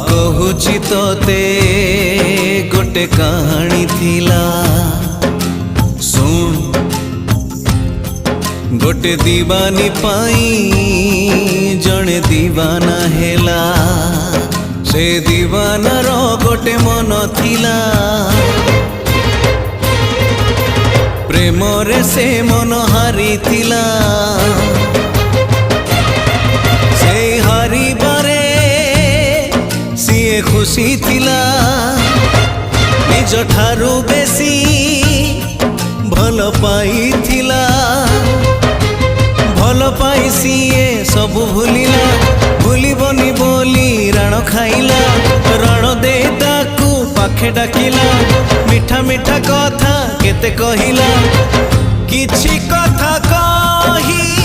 कहुची तोते गोटे कहानी थिला सुन गोटे दीवानी पाई जने दीवाना हेला से दीवानार गोटे मन थिला प्रेम रे से मन हारी थिला से हारी बारे सीए खुशी थिला निज ठारू बेसी भल पाई थिला भल पाई सीए सबु भूलिला भूलिबनी बोली राण खाइला रण दे ताकू पाखे डाकिला मिठा मिठा कथा केते कहिला किछि कथा कही